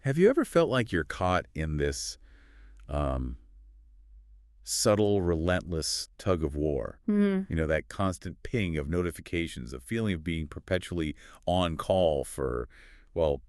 Have you ever felt like you're caught in this um, subtle, relentless tug of war? Hmm. You know, that constant ping of notifications, a feeling of being perpetually on call for, well,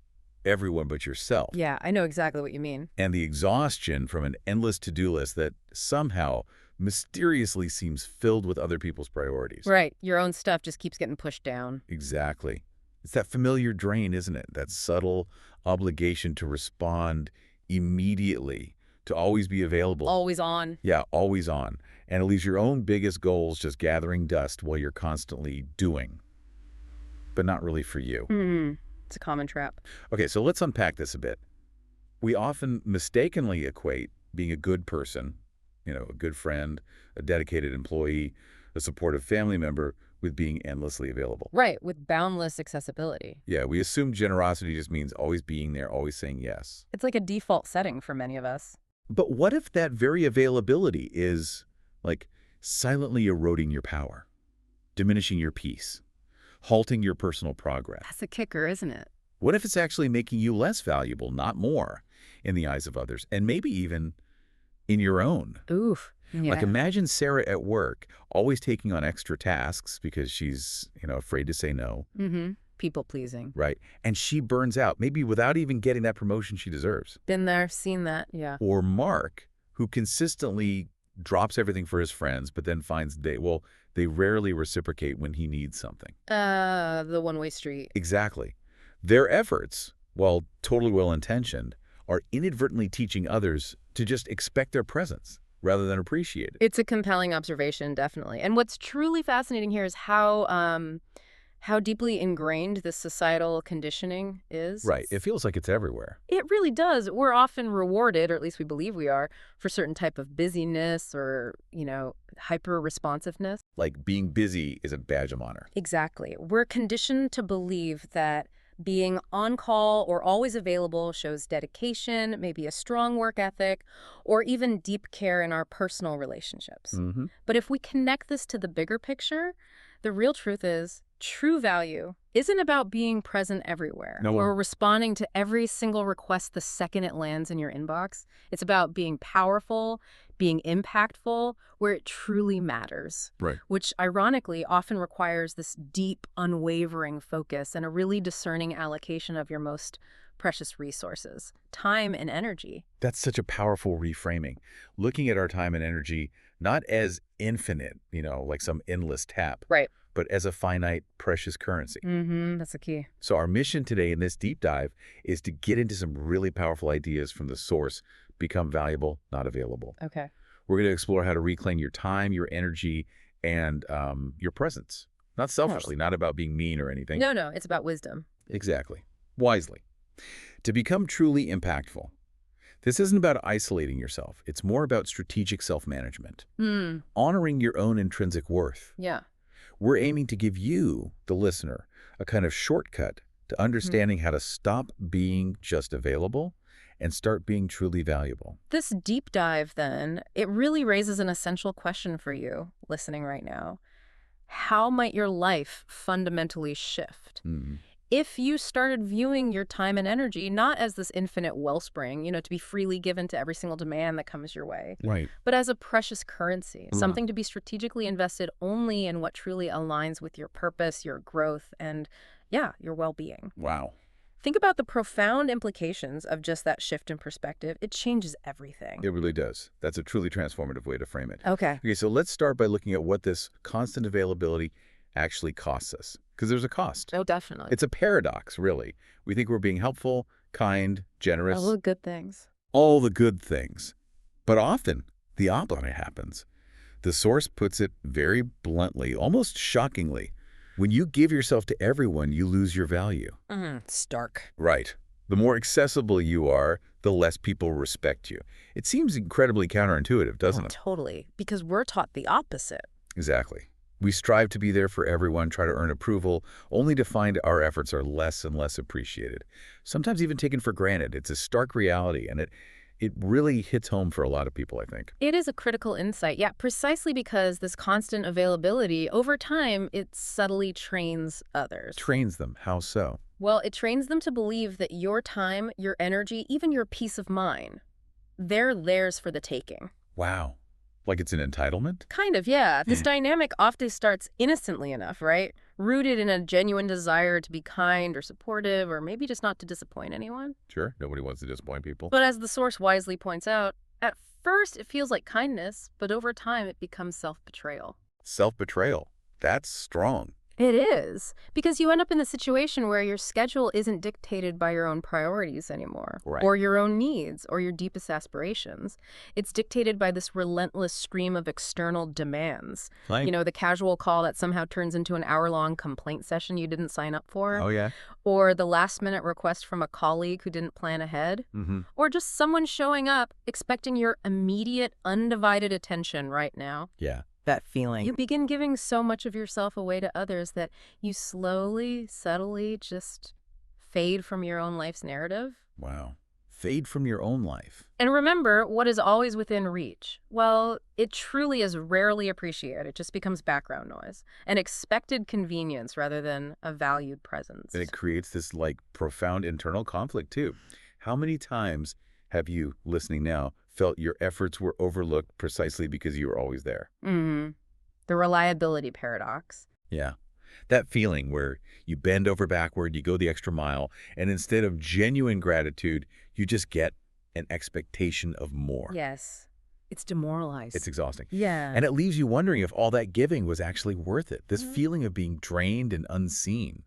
everyone but yourself, Yeah, I know exactly what you mean. and the exhaustion from an endless to-do list that somehow mysteriously seems filled with other people's priorities. Right. Your own stuff just keeps getting pushed down. Exactly. It's that familiar drain, isn't it? That subtle obligation to respond immediately, to always be available. Always on. Yeah, always on. And it leaves your own biggest goals just gathering dust while you're constantly doing, but not really for you. Hmm. It's a common trap. Okay, so let's unpack this a bit. We often mistakenly equate being a good person, you know, a good friend, a dedicated employee, a supportive family member, with being endlessly available. Right, with boundless accessibility. Yeah, we assume generosity just means always being there, always saying yes. It's like a default setting for many of us. But what if that very availability is, like, silently eroding your power, diminishing your peace, halting your personal progress? That's a kicker, isn't it? What if it's actually making you less valuable, not more, in the eyes of others, and maybe even in your own? Oof. Yeah. Like, imagine Sarah at work, always taking on extra tasks because she's, afraid to say no, Mm-hmm. People pleasing. right? And she burns out, maybe without even getting that promotion she deserves. Been there, seen that. Yeah. Or Mark, who consistently drops everything for his friends, but then finds they rarely reciprocate when he needs something. The one-way street. Exactly. Their efforts, while totally well-intentioned, are inadvertently teaching others to just expect their presence rather than appreciate it. It's a compelling observation, definitely. And what's truly fascinating here is how deeply ingrained this societal conditioning is. Right. It feels like it's everywhere. It really does. We're often rewarded, or at least we believe we are, for certain type of busyness or, hyper-responsiveness. Like being busy is a badge of honor. Exactly. We're conditioned to believe that being on call or always available shows dedication, maybe a strong work ethic, or even deep care in our personal relationships. Mm-hmm. But if we connect this to the bigger picture, the real truth is true value isn't about being present everywhere or responding to every single request the second it lands in your inbox. It's about being powerful, being impactful, where it truly matters. Right. Which ironically often requires this deep, unwavering focus and a really discerning allocation of your most precious resources, time and energy. That's such a powerful reframing. Looking at our time and energy not as infinite, like some endless tap, Right. but as a finite, precious currency. Mm-hmm. That's the key. So our mission today in this deep dive is to get into some really powerful ideas from the source, become valuable, not available. Okay. We're going to explore how to reclaim your time, your energy, and your presence. Not selfishly, not about being mean or anything. No, it's about wisdom. Exactly. Wisely. To become truly impactful, this isn't about isolating yourself. It's more about strategic self-management, honoring your own intrinsic worth. Yeah. We're aiming to give you, the listener, a kind of shortcut to understanding how to stop being just available and start being truly valuable. This deep dive, then, it really raises an essential question for you listening right now. How might your life fundamentally shift if you started viewing your time and energy not as this infinite wellspring, to be freely given to every single demand that comes your way, Right. but as a precious currency, something to be strategically invested only in what truly aligns with your purpose, your growth, and, your well-being? Wow. Think about the profound implications of just that shift in perspective. It changes everything. It really does. That's a truly transformative way to frame it. Okay. Okay, so let's start by looking at what this constant availability actually costs us. Because there's a cost. Oh, definitely. It's a paradox, really. We think we're being helpful, kind, generous. All the good things. All the good things. But often, the opposite happens. The source puts it very bluntly, almost shockingly. When you give yourself to everyone, you lose your value. Stark. Right. The more accessible you are, the less people respect you. It seems incredibly counterintuitive, doesn't it? Totally. Because we're taught the opposite. Exactly. We strive to be there for everyone, try to earn approval, only to find our efforts are less and less appreciated. Sometimes even taken for granted. It's a stark reality, and it really hits home for a lot of people, I think. It is a critical insight. Yeah, precisely because this constant availability, over time, it subtly trains others. Trains them. How so? Well, it trains them to believe that your time, your energy, even your peace of mind, they're theirs for the taking. Wow. Like it's an entitlement? Kind of, yeah. This dynamic often starts innocently enough, right? Rooted in a genuine desire to be kind or supportive or maybe just not to disappoint anyone. Sure, nobody wants to disappoint people. But as the source wisely points out, at first it feels like kindness, but over time it becomes self-betrayal. Self-betrayal. That's strong. It is, because you end up in the situation where your schedule isn't dictated by your own priorities anymore, Right. or your own needs, or your deepest aspirations. It's dictated by this relentless stream of external demands. Like, The casual call that somehow turns into an hour-long complaint session you didn't sign up for, oh yeah? or the last-minute request from a colleague who didn't plan ahead, Mm-hmm. or just someone showing up expecting your immediate, undivided attention right now. Yeah. That feeling. You begin giving so much of yourself away to others that you slowly, subtly just fade from your own life's narrative. Wow. Fade from your own life. And remember, what is always within reach? Well, it truly is rarely appreciated. It just becomes background noise, an expected convenience rather than a valued presence. And it creates this like profound internal conflict too. How many times have you, listening now, felt your efforts were overlooked precisely because you were always there? The reliability paradox. Yeah. That feeling where you bend over backward, you go the extra mile, and instead of genuine gratitude, you just get an expectation of more. Yes. It's demoralized. It's exhausting. Yeah. And it leaves you wondering if all that giving was actually worth it. This feeling of being drained and unseen.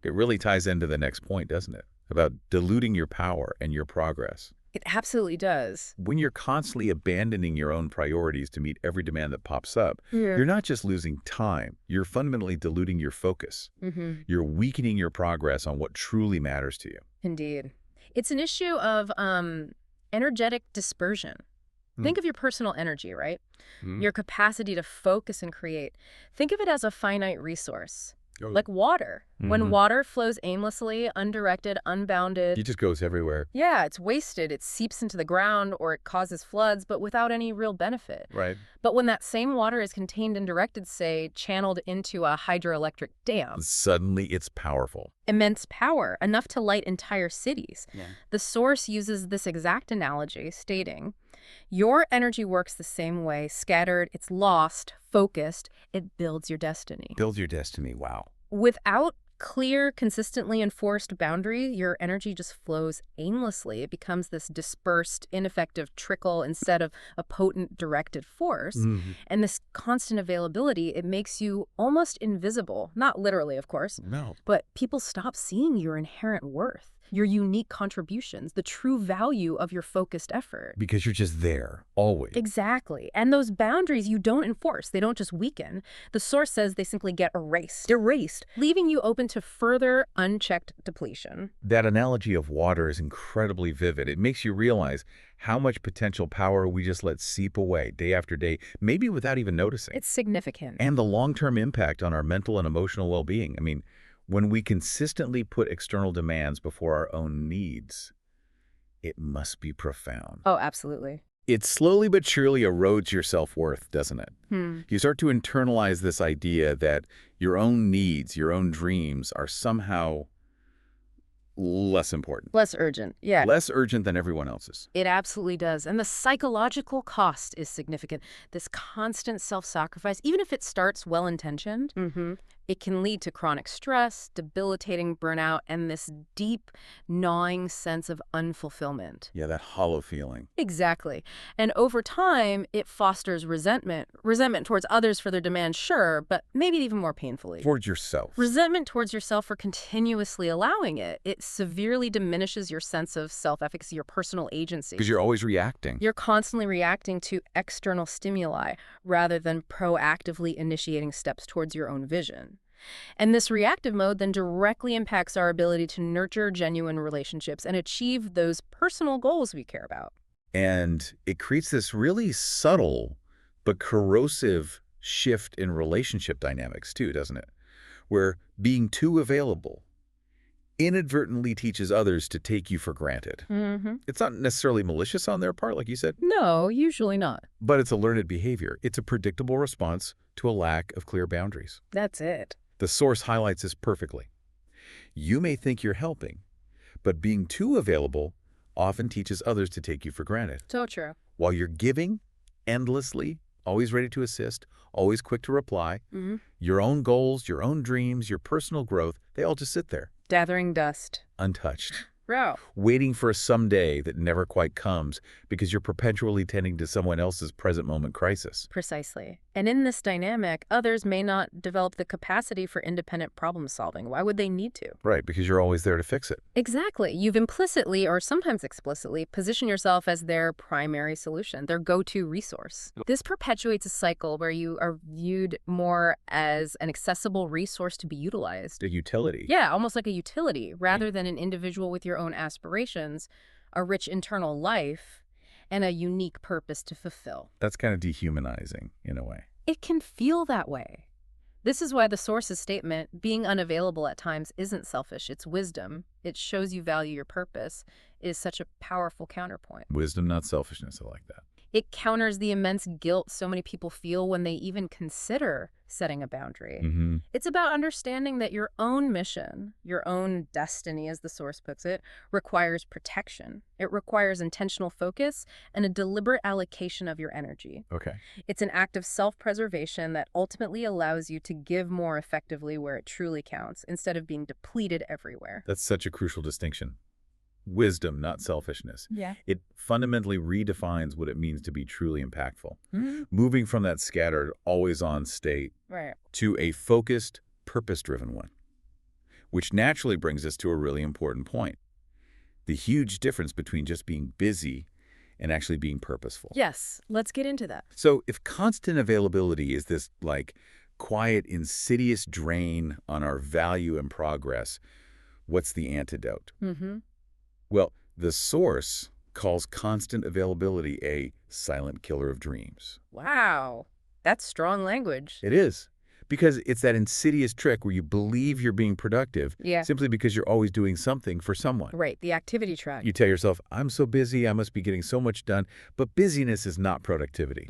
It really ties into the next point, doesn't it? About diluting your power and your progress. It absolutely does. When you're constantly abandoning your own priorities to meet every demand that pops up, you're not just losing time, you're fundamentally diluting your focus. You're weakening your progress on what truly matters to you. Indeed. It's an issue of energetic dispersion. Think of your personal energy, right? Your capacity to focus and create. Think of it as a finite resource, like water. When water flows aimlessly, undirected, unbounded, It just goes everywhere. yeah, it's wasted. It seeps into the ground or it causes floods, but without any real benefit. Right. But when that same water is contained and directed, say, channeled into a hydroelectric dam, Suddenly it's powerful. immense power, enough to light entire cities. Yeah. The source uses this exact analogy, stating, your energy works the same way, scattered, it's lost, focused, it builds your destiny. Build your destiny. Wow. Without clear, consistently enforced boundary, your energy just flows aimlessly. It becomes this dispersed, ineffective trickle instead of a potent, directed force. And this constant availability, it makes you almost invisible. Not literally, of course, No. but people stop seeing your inherent worth, your unique contributions, the true value of your focused effort. Because you're just there, always. Exactly. And those boundaries you don't enforce. They don't just weaken. The source says they simply get erased, leaving you open to further unchecked depletion. That analogy of water is incredibly vivid. It makes you realize how much potential power we just let seep away day after day, maybe without even noticing. It's significant. And the long-term impact on our mental and emotional well-being. I mean, when we consistently put external demands before our own needs, it must be profound. Oh, absolutely. It slowly but surely erodes your self-worth, doesn't it? You start to internalize this idea that your own needs, your own dreams are somehow less important, Less urgent. Yeah. less urgent than everyone else's. It absolutely does. And the psychological cost is significant. This constant self-sacrifice, even if it starts well-intentioned, it can lead to chronic stress, debilitating burnout, and this deep, gnawing sense of unfulfillment. Yeah, that hollow feeling. Exactly. And over time, it fosters resentment. Resentment towards others for their demands, sure, but maybe even more painfully. Towards yourself. Resentment towards yourself for continuously allowing it. It severely diminishes your sense of self-efficacy, your personal agency. Because you're always reacting. You're constantly reacting to external stimuli rather than proactively initiating steps towards your own vision. And this reactive mode then directly impacts our ability to nurture genuine relationships and achieve those personal goals we care about. And it creates this really subtle but corrosive shift in relationship dynamics too, doesn't it? Where being too available inadvertently teaches others to take you for granted. It's not necessarily malicious on their part, like you said, No, usually not. but it's a learned behavior. It's a predictable response to a lack of clear boundaries. That's it. The source highlights this perfectly. You may think you're helping, but being too available often teaches others to take you for granted. So true. While you're giving endlessly, always ready to assist, always quick to reply, your own goals, your own dreams, your personal growth, they all just sit there, Gathering dust. untouched, Bro. waiting for a someday that never quite comes because you're perpetually tending to someone else's present moment crisis. Precisely. And in this dynamic, others may not develop the capacity for independent problem solving. Why would they need to? Right, because you're always there to fix it. Exactly. You've implicitly, or sometimes explicitly, positioned yourself as their primary solution, their go-to resource. This perpetuates a cycle where you are viewed more as an accessible resource to be utilized. A utility. Yeah, almost like a utility, rather than an individual with your own aspirations, a rich internal life, and a unique purpose to fulfill. That's kind of dehumanizing in a way. It can feel that way. This is why the source's statement, being unavailable at times, isn't selfish. It's wisdom. It shows you value your purpose, is such a powerful counterpoint. Wisdom, not selfishness. I like that. It counters the immense guilt so many people feel when they even consider setting a boundary. It's about understanding that your own mission, your own destiny, as the source puts it, requires protection. It requires intentional focus and a deliberate allocation of your energy. Okay. It's an act of self-preservation that ultimately allows you to give more effectively where it truly counts, instead of being depleted everywhere. That's such a crucial distinction. Wisdom, not selfishness. Yeah. It fundamentally redefines what it means to be truly impactful. Moving from that scattered, always-on state Right. to a focused, purpose-driven one. Which naturally brings us to a really important point. The huge difference between just being busy and actually being purposeful. Yes, let's get into that. So if constant availability is this, like, quiet, insidious drain on our value and progress, what's the antidote? Well, the source calls constant availability a silent killer of dreams. Wow. That's strong language. It is. Because it's that insidious trick where you believe you're being productive Yeah. simply because you're always doing something for someone. Right, the activity track. You tell yourself, I'm so busy, I must be getting so much done. But busyness is not productivity.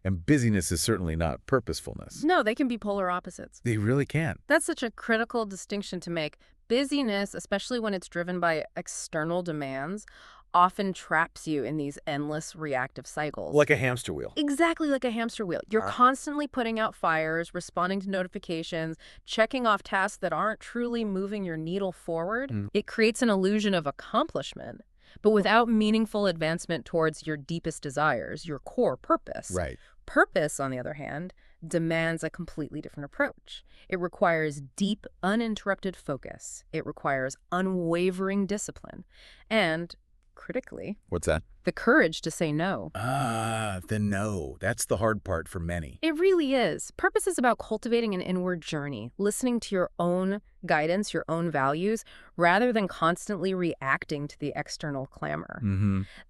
And busyness is certainly not purposefulness. No, they can be polar opposites. They really can. That's such a critical distinction to make. Busyness, especially when it's driven by external demands, often traps you in these endless reactive cycles. Like a hamster wheel. Exactly like a hamster wheel. You're constantly putting out fires, responding to notifications, checking off tasks that aren't truly moving your needle forward. It creates an illusion of accomplishment, but without meaningful advancement towards your deepest desires, your core purpose. Right. Purpose, on the other hand, demands a completely different approach. It requires deep, uninterrupted focus. It requires unwavering discipline. And, critically, What's that? the courage to say no. The no. That's the hard part for many. It really is. Purpose is about cultivating an inward journey, listening to your own guidance, your own values, rather than constantly reacting to the external clamor.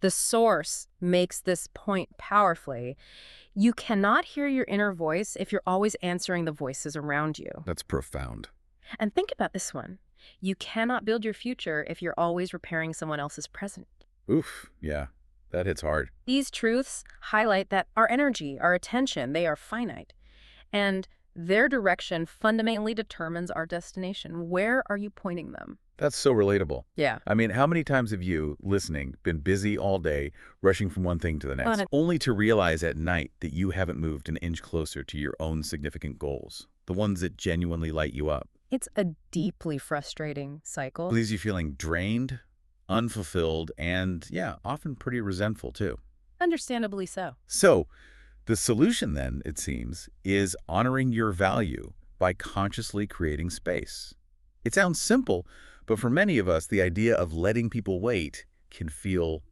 The source makes this point powerfully. You cannot hear your inner voice if you're always answering the voices around you. That's profound. And think about this one. You cannot build your future if you're always repairing someone else's present. Oof. Yeah. That hits hard. These truths highlight that our energy, our attention, they are finite. And their direction fundamentally determines our destination. Where are you pointing them? That's so relatable. Yeah. I mean, how many times have you, listening, been busy all day, rushing from one thing to the next, only to realize at night that you haven't moved an inch closer to your own significant goals, the ones that genuinely light you up? It's a deeply frustrating cycle. It leaves you feeling drained, unfulfilled, and, yeah, often pretty resentful, too. Understandably so. So, the solution then, it seems, is honoring your value by consciously creating space. It sounds simple, but for many of us, the idea of letting people wait can feel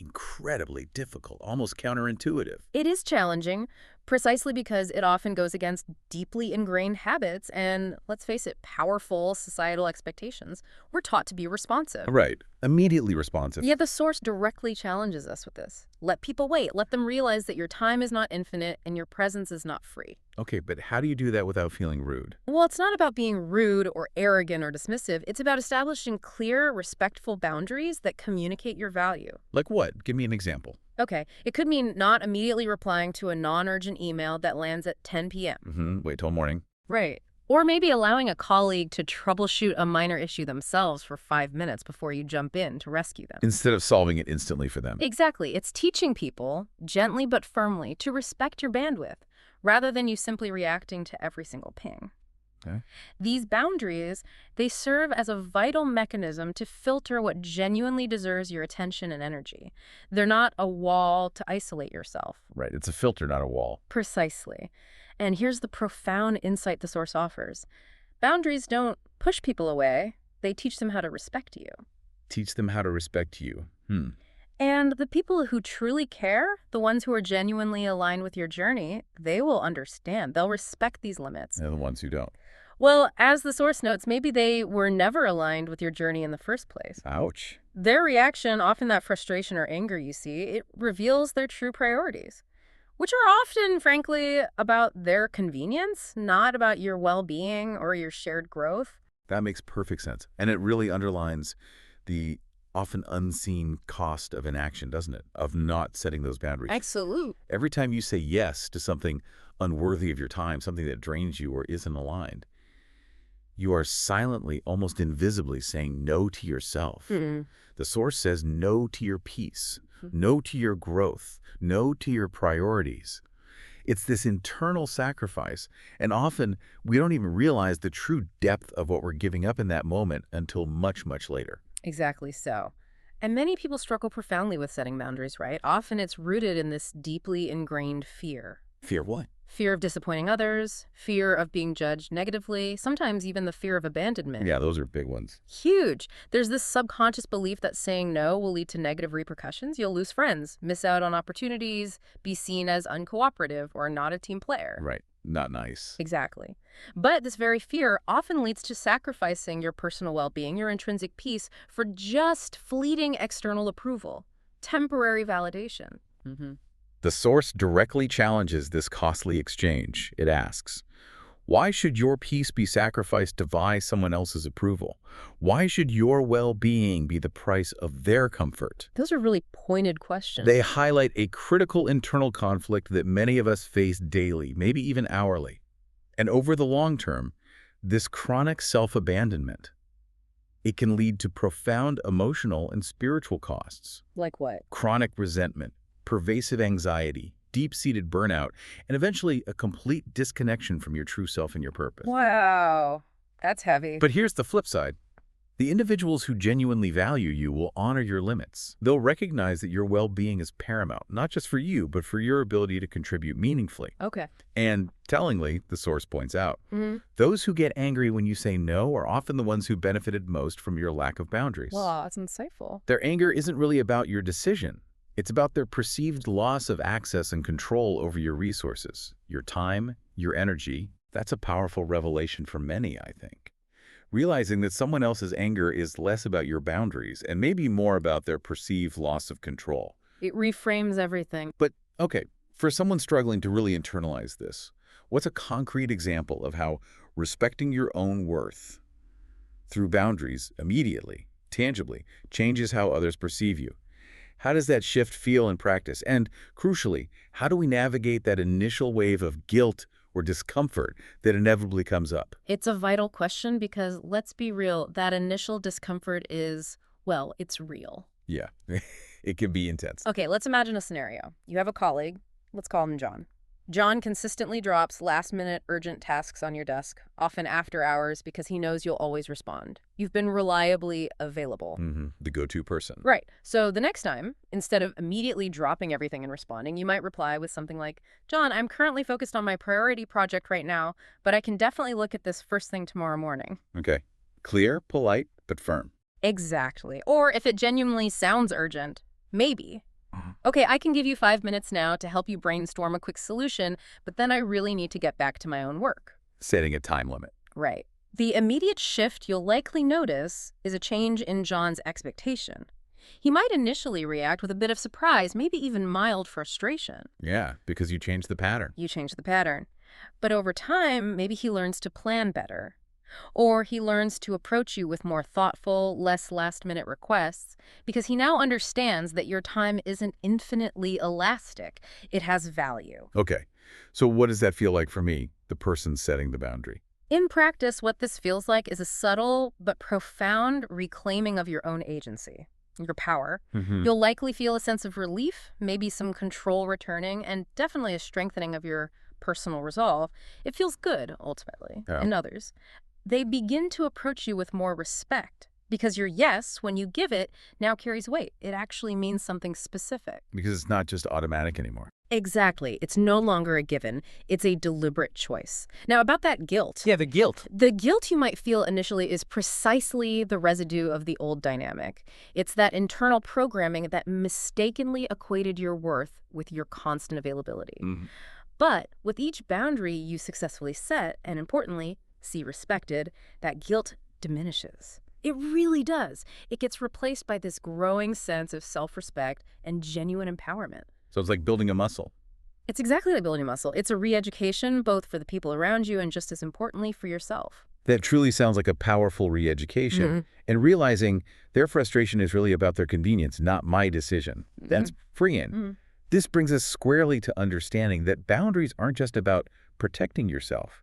incredibly difficult, almost counterintuitive. It is challenging, precisely because it often goes against deeply ingrained habits and, let's face it, powerful societal expectations. We're taught to be responsive. Right. Immediately responsive. Yet the source directly challenges us with this. Let people wait. Let them realize that your time is not infinite and your presence is not free. Okay, but how do you do that without feeling rude? Well, it's not about being rude or arrogant or dismissive. It's about establishing clear, respectful boundaries that communicate your value. Like what? Give me an example. Okay, it could mean not immediately replying to a non-urgent email that lands at 10 p.m. Wait till morning. Right. Or maybe allowing a colleague to troubleshoot a minor issue themselves for 5 minutes before you jump in to rescue them. Instead of solving it instantly for them. Exactly. It's teaching people, gently but firmly, to respect your bandwidth, rather than you simply reacting to every single ping. Okay. These boundaries, they serve as a vital mechanism to filter what genuinely deserves your attention and energy. They're not a wall to isolate yourself. Right. It's a filter, not a wall. Precisely. And here's the profound insight the source offers. Boundaries don't push people away. They teach them how to respect you. Teach them how to respect you. And the people who truly care, the ones who are genuinely aligned with your journey, they will understand. They'll respect these limits. They're the ones who don't. Well, as the source notes, maybe they were never aligned with your journey in the first place. Ouch. Their reaction, often that frustration or anger you see, it reveals their true priorities, which are often, frankly, about their convenience, not about your well-being or your shared growth. That makes perfect sense. And it really underlines the often unseen cost of inaction, doesn't it? Of not setting those boundaries. Absolute. Every time you say yes to something unworthy of your time, something that drains you or isn't aligned, you are silently, almost invisibly saying no to yourself. The source says no to your peace, no to your growth, no to your priorities. It's this internal sacrifice, and often we don't even realize the true depth of what we're giving up in that moment until much, much later. Exactly so. And many people struggle profoundly with setting boundaries, right? Often it's rooted in this deeply ingrained fear. Fear what? Fear of disappointing others, fear of being judged negatively, sometimes even the fear of abandonment. Yeah, those are big ones. Huge. There's this subconscious belief that saying no will lead to negative repercussions. You'll lose friends, miss out on opportunities, be seen as uncooperative or not a team player. Right. Not nice. Exactly. But this very fear often leads to sacrificing your personal well-being, your intrinsic peace, for just fleeting external approval, temporary validation. The source directly challenges this costly exchange. It asks, why should your peace be sacrificed to buy someone else's approval? Why should your well-being be the price of their comfort? Those are really pointed questions. They highlight a critical internal conflict that many of us face daily, maybe even hourly. And over the long term, this chronic self-abandonment, it can lead to profound emotional and spiritual costs. Like what? Chronic resentment, pervasive anxiety, deep-seated burnout, and eventually a complete disconnection from your true self and your purpose. Wow. That's heavy. But here's the flip side. The individuals who genuinely value you will honor your limits. They'll recognize that your well-being is paramount, not just for you, but for your ability to contribute meaningfully. Okay. And tellingly, the source points out, those who get angry when you say no are often the ones who benefited most from your lack of boundaries. Wow, that's insightful. Their anger isn't really about your decision. It's about their perceived loss of access and control over your resources, your time, your energy. That's a powerful revelation for many, I think. Realizing that someone else's anger is less about your boundaries and maybe more about their perceived loss of control. It reframes everything. But, okay, for someone struggling to really internalize this, what's a concrete example of how respecting your own worth through boundaries immediately, tangibly, changes how others perceive you? How does that shift feel in practice? And crucially, how do we navigate that initial wave of guilt or discomfort that inevitably comes up? It's a vital question because, let's be real, that initial discomfort is, well, it's real. Yeah, it can be intense. Okay, let's imagine a scenario. You have a colleague. Let's call him John. John consistently drops last-minute urgent tasks on your desk, often after hours, because he knows you'll always respond. You've been reliably available. The go-to person. Right. So the next time, instead of immediately dropping everything and responding, you might reply with something like, John, I'm currently focused on my priority project right now, but I can definitely look at this first thing tomorrow morning. Okay. Clear, polite, but firm. Exactly. Or if it genuinely sounds urgent, maybe. Okay, I can give you 5 minutes now to help you brainstorm a quick solution, but then I really need to get back to my own work. Setting a time limit. Right. The immediate shift you'll likely notice is a change in John's expectation. He might initially react with a bit of surprise, maybe even mild frustration. Yeah, because you changed the pattern. You change the pattern. But over time, maybe he learns to plan better. Or he learns to approach you with more thoughtful, less last-minute requests, because he now understands that your time isn't infinitely elastic. It has value. Okay, so what does that feel like for me, the person setting the boundary? In practice, what this feels like is a subtle but profound reclaiming of your own agency, your power. You'll likely feel a sense of relief, maybe some control returning, and definitely a strengthening of your personal resolve. It feels good, ultimately, Yeah. in others. They begin to approach you with more respect because your yes, when you give it, now carries weight. It actually means something specific. Because it's not just automatic anymore. Exactly. It's no longer a given. It's a deliberate choice. Now, about that guilt. Yeah, the guilt. The guilt you might feel initially is precisely the residue of the old dynamic. It's that internal programming that mistakenly equated your worth with your constant availability. But with each boundary you successfully set, and importantly, see respected, that guilt diminishes. It really does. It gets replaced by this growing sense of self-respect and genuine empowerment. So it's like building a muscle. It's exactly like building muscle. It's a re-education, both for the people around you and just as importantly for yourself. That truly sounds like a powerful re-education. And realizing their frustration is really about their convenience, not my decision. That's freeing. This brings us squarely to understanding that boundaries aren't just about protecting yourself.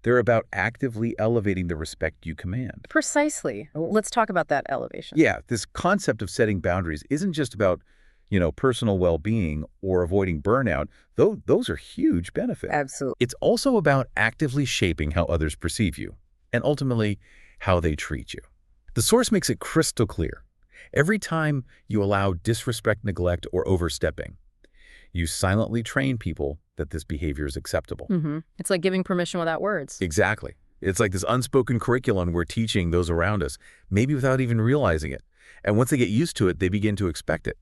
They're about actively elevating the respect you command. Precisely. Let's talk about that elevation. Yeah, this concept of setting boundaries isn't just about, personal well-being or avoiding burnout, though those are huge benefits. Absolutely. It's also about actively shaping how others perceive you, and ultimately, how they treat you. The source makes it crystal clear. Every time you allow disrespect, neglect, or overstepping, you silently train people that this behavior is acceptable. It's like giving permission without words. Exactly. It's like this unspoken curriculum we're teaching those around us, maybe without even realizing it. And once they get used to it, they begin to expect it.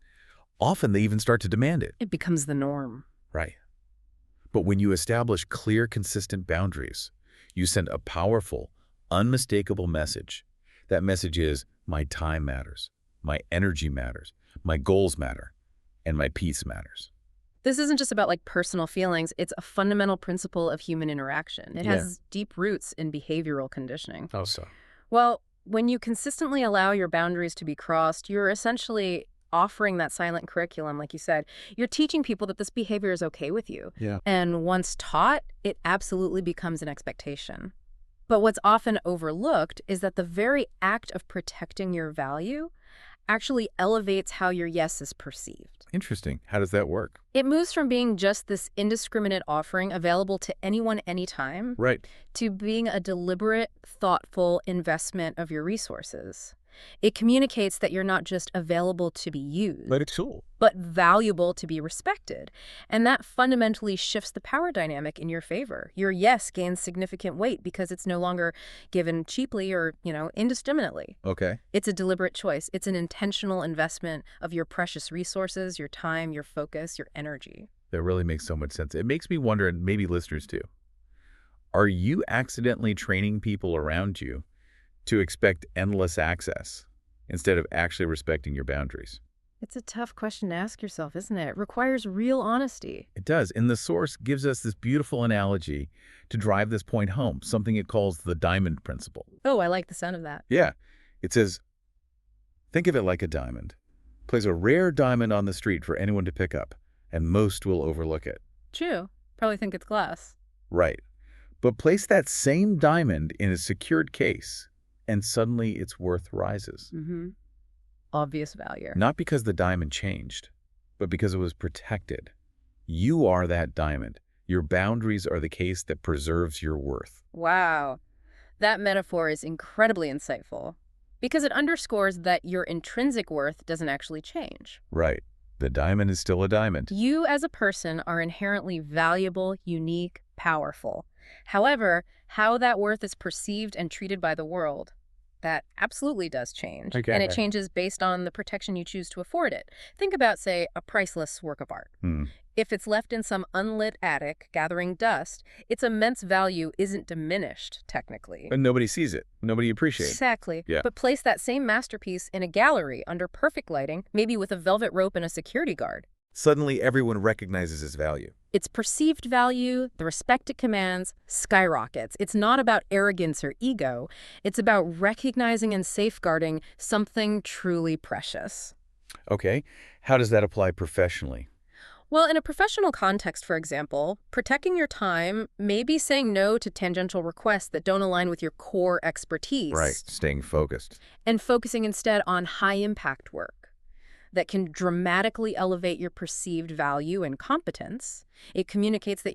Often they even start to demand it. It becomes the norm. Right. But when you establish clear, consistent boundaries, you send a powerful, unmistakable message. That message is, my time matters, my energy matters, my goals matter, and my peace matters. This isn't just about personal feelings. It's a fundamental principle of human interaction. It has deep roots in behavioral conditioning. How so? Well, when you consistently allow your boundaries to be crossed, you're essentially offering that silent curriculum, like you said. You're teaching people that this behavior is okay with you. Yeah. And once taught, it absolutely becomes an expectation. But what's often overlooked is that the very act of protecting your value actually elevates how your yes is perceived. Interesting. How does that work? It moves from being just this indiscriminate offering available to anyone anytime Right. to being a deliberate, thoughtful investment of your resources. It communicates that you're not just available to be used, But it's cool. but valuable to be respected. And that fundamentally shifts the power dynamic in your favor. Your yes gains significant weight because it's no longer given cheaply or, indiscriminately. Okay. It's a deliberate choice. It's an intentional investment of your precious resources, your time, your focus, your energy. That really makes so much sense. It makes me wonder, and maybe listeners too, are you accidentally training people around you to expect endless access instead of actually respecting your boundaries? It's a tough question to ask yourself, isn't it? It requires real honesty. It does. And the source gives us this beautiful analogy to drive this point home, something it calls the diamond principle. Oh, I like the sound of that. Yeah. It says, think of it like a diamond. Place a rare diamond on the street for anyone to pick up, and most will overlook it. True. Probably think it's glass. Right. But place that same diamond in a secured case, and suddenly its worth rises. Obvious value. Not because the diamond changed, but because it was protected. You are that diamond. Your boundaries are the case that preserves your worth. Wow. That metaphor is incredibly insightful because it underscores that your intrinsic worth doesn't actually change. Right. The diamond is still a diamond. You as a person are inherently valuable, unique, powerful. However, how that worth is perceived and treated by the world, that absolutely does change. Okay. And it changes based on the protection you choose to afford it. Think about, say, a priceless work of art. If it's left in some unlit attic gathering dust, its immense value isn't diminished, technically. And nobody sees it. Nobody appreciates it. Exactly. Yeah. But place that same masterpiece in a gallery under perfect lighting, maybe with a velvet rope and a security guard. Suddenly, everyone recognizes its value. Its perceived value, the respect it commands, skyrockets. It's not about arrogance or ego. It's about recognizing and safeguarding something truly precious. Okay. How does that apply professionally? Well, in a professional context, for example, protecting your time may be saying no to tangential requests that don't align with your core Right, expertise staying focused. and focusing instead on high-impact work that can dramatically elevate your perceived value and competence. It communicates that